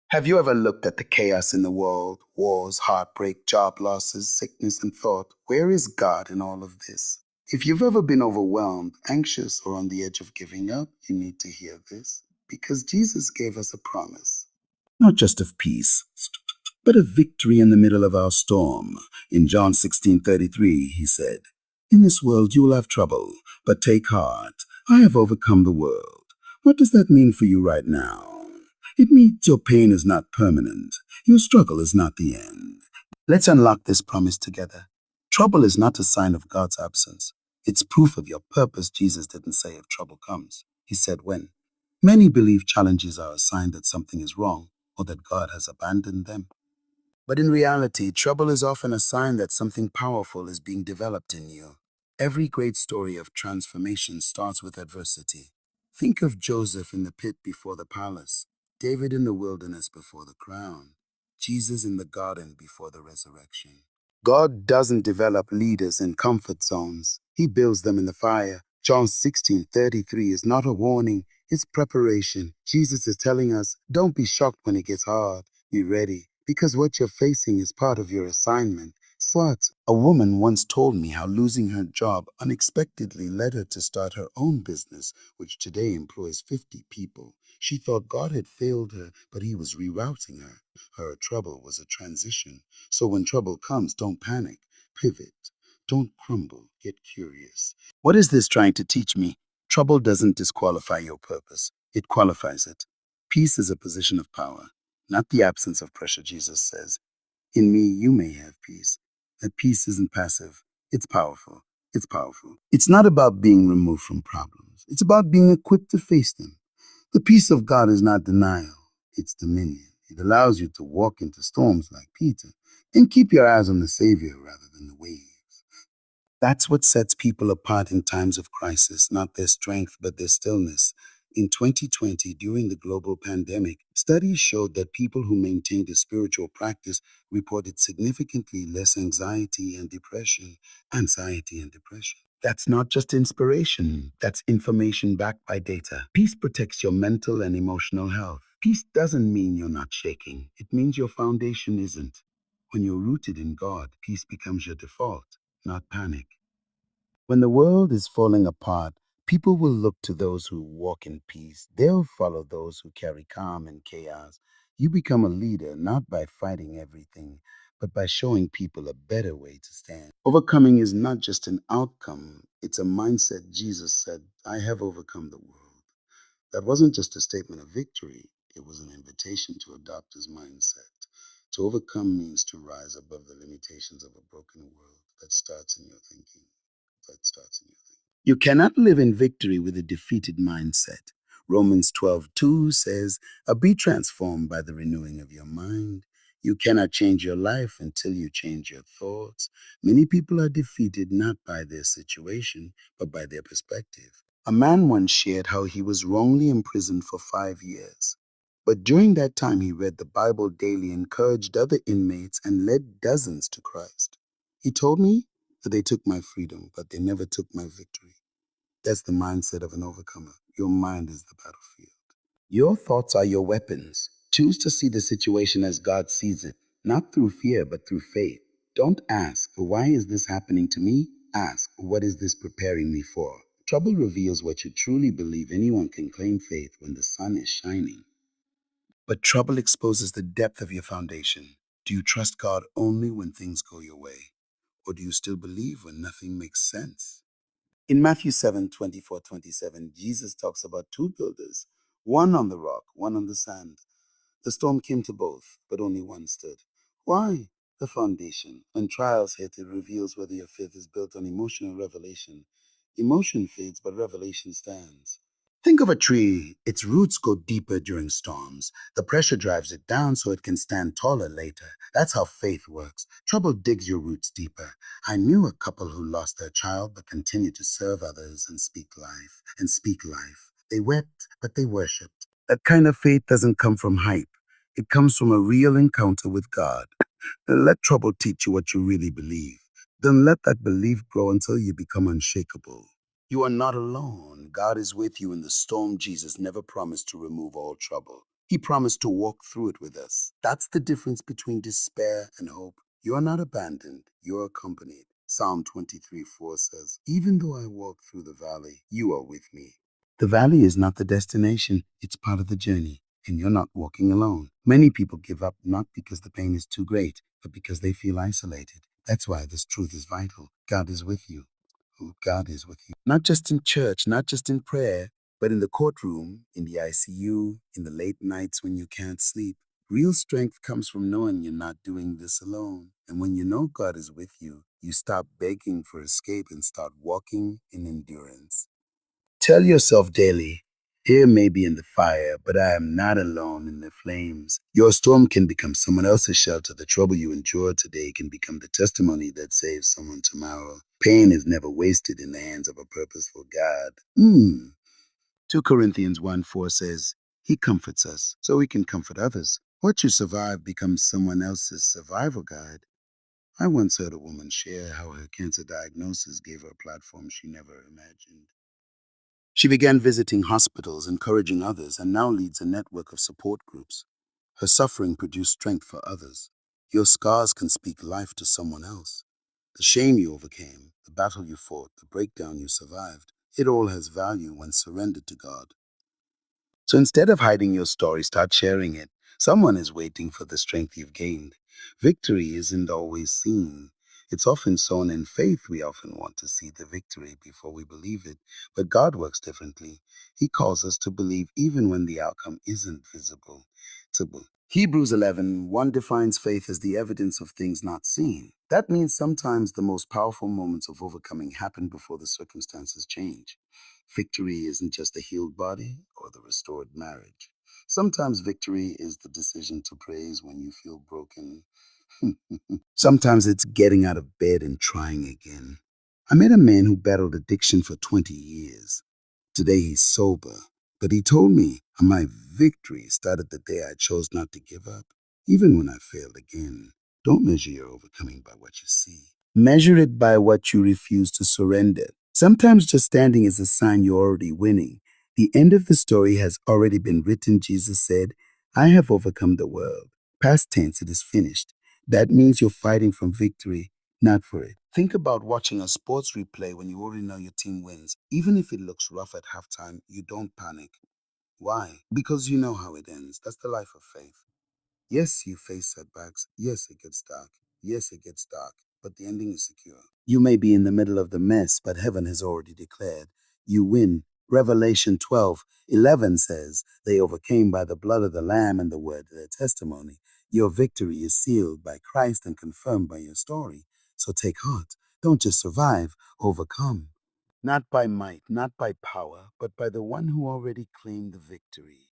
Have you ever looked at the chaos in the world, wars, heartbreak, job losses, sickness, and thought, where is God in all of this? If you've ever been overwhelmed, anxious, or on the edge of giving up, you need to hear this because Jesus gave us a promise. Not just of peace, but of victory in the middle of our storm. In John 16:33, he said, "In this world you will have trouble, but take heart. I have overcome the world." What does that mean for you right now? It means your pain is not permanent. Your struggle is not the end. Let's unlock this promise together. Trouble is not a sign of God's absence. It's proof of your purpose. Jesus didn't say if trouble comes. He said when. Many believe challenges are a sign that something is wrong or that God has abandoned them. But in reality, trouble is often a sign that something powerful is being developed in you. Every great story of transformation starts with adversity. Think of Joseph in the pit before the palace, David in the wilderness before the crown, Jesus in the garden before the resurrection. God doesn't develop leaders in comfort zones. He builds them in the fire. John 16:33 is not a warning, it's preparation. Jesus is telling us, don't be shocked when it gets hard. Be ready, because what you're facing is part of your assignment. But a woman once told me how losing her job unexpectedly led her to start her own business, which today employs 50 people. She thought God had failed her, but he was rerouting her. Her trouble was a transition. So when trouble comes, don't panic, pivot. Don't crumble, get curious. What is this trying to teach me? Trouble doesn't disqualify your purpose, it qualifies it. Peace is a position of power, not the absence of pressure, Jesus says. In me, you may have peace. That peace isn't passive, it's powerful. It's powerful. It's not about being removed from problems, it's about being equipped to face them. The peace of God is not denial, it's dominion. It allows you to walk into storms like Peter and keep your eyes on the Savior rather than the waves. That's what sets people apart in times of crisis, not their strength, but their stillness. In 2020, during the global pandemic, studies showed that people who maintained a spiritual practice reported significantly less anxiety and depression. Anxiety and depression. That's not just inspiration, that's information backed by data. Peace protects your mental and emotional health. Peace doesn't mean you're not shaking, it means your foundation isn't. When you're rooted in God, peace becomes your default, not panic. When the world is falling apart, people will look to those who walk in peace. They'll follow those who carry calm in chaos. You become a leader not by fighting everything, but by showing people a better way to stand. Overcoming is not just an outcome, it's a mindset. Jesus said, I have overcome the world. That wasn't just a statement of victory, it was an invitation to adopt his mindset. To overcome means to rise above the limitations of a broken world. That starts in your thinking. That starts in your thinking. You cannot live in victory with a defeated mindset. Romans 12:2 says, Be transformed by the renewing of your mind. You cannot change your life until you change your thoughts. Many people are defeated not by their situation, but by their perspective. A man once shared how he was wrongly imprisoned for 5 years. But during that time, he read the Bible daily, encouraged other inmates, and led dozens to Christ. He told me that they took my freedom, but they never took my victory. That's the mindset of an overcomer. Your mind is the battlefield. Your thoughts are your weapons. Choose to see the situation as God sees it, not through fear, but through faith. Don't ask, why is this happening to me? Ask, what is this preparing me for? Trouble reveals what you truly believe. Anyone can claim faith when the sun is shining. But trouble exposes the depth of your foundation. Do you trust God only when things go your way? Or do you still believe when nothing makes sense? In Matthew 7:24-27, Jesus talks about two builders, one on the rock, one on the sand. The storm came to both, but only one stood. Why? The foundation. When trials hit, it reveals whether your faith is built on emotion or revelation. Emotion fades, but revelation stands. Think of a tree. Its roots go deeper during storms. The pressure drives it down so it can stand taller later. That's how faith works. Trouble digs your roots deeper. I knew a couple who lost their child but continued to serve others and speak life. They wept, but they worshiped. That kind of faith doesn't come from hype. It comes from a real encounter with God. Let trouble teach you what you really believe. Then let that belief grow until you become unshakable. You are not alone. God is with you in the storm. Jesus never promised to remove all trouble, He promised to walk through it with us. That's the difference between despair and hope. You are not abandoned, you are accompanied. Psalm 23:4 says, "Even though I walk through the valley, you are with me." The valley is not the destination, it's part of the journey, and you're not walking alone. Many people give up not because the pain is too great, but because they feel isolated. That's why this truth is vital. God is with you. God is with you. Not just in church, not just in prayer, but in the courtroom, in the ICU, in the late nights when you can't sleep. Real strength comes from knowing you're not doing this alone. And when you know God is with you, you stop begging for escape and start walking in endurance. Tell yourself daily, here may be in the fire, but I am not alone in the flames. Your storm can become someone else's shelter. The trouble you endure today can become the testimony that saves someone tomorrow. Pain is never wasted in the hands of a purposeful God. 2 Corinthians 1:4 says, He comforts us so we can comfort others. What you survive becomes someone else's survival guide. I once heard a woman share how her cancer diagnosis gave her a platform she never imagined. She began visiting hospitals, encouraging others, and now leads a network of support groups. Her suffering produced strength for others. Your scars can speak life to someone else. The shame you overcame, the battle you fought, the breakdown you survived, it all has value when surrendered to God. So instead of hiding your story, start sharing it. Someone is waiting for the strength you've gained. Victory isn't always seen. It's often sown in faith. We often want to see the victory before we believe it. But God works differently. He calls us to believe even when the outcome isn't visible. Hebrews 11:1 defines faith as the evidence of things not seen. That means sometimes the most powerful moments of overcoming happen before the circumstances change. Victory isn't just a healed body or the restored marriage. Sometimes victory is the decision to praise when you feel broken. Sometimes it's getting out of bed and trying again. I met a man who battled addiction for 20 years. Today he's sober, but he told me my victory started the day I chose not to give up, even when I failed again. Don't measure your overcoming by what you see. Measure it by what you refuse to surrender. Sometimes just standing is a sign you're already winning. The end of the story has already been written. Jesus said, I have overcome the world. Past tense, it is finished. That means you're fighting from victory, not for it. Think about watching a sports replay when you already know your team wins. Even if it looks rough at halftime, you don't panic. Why? Because you know how it ends. That's the life of faith. Yes, you face setbacks. Yes, it gets dark. Yes, it gets dark. But the ending is secure. You may be in the middle of the mess, but heaven has already declared you win. Revelation 12:11 says, They overcame by the blood of the Lamb and the word of their testimony. Your victory is sealed by Christ and confirmed by your story. So take heart. Don't just survive, overcome. Not by might, not by power, but by the one who already claimed the victory.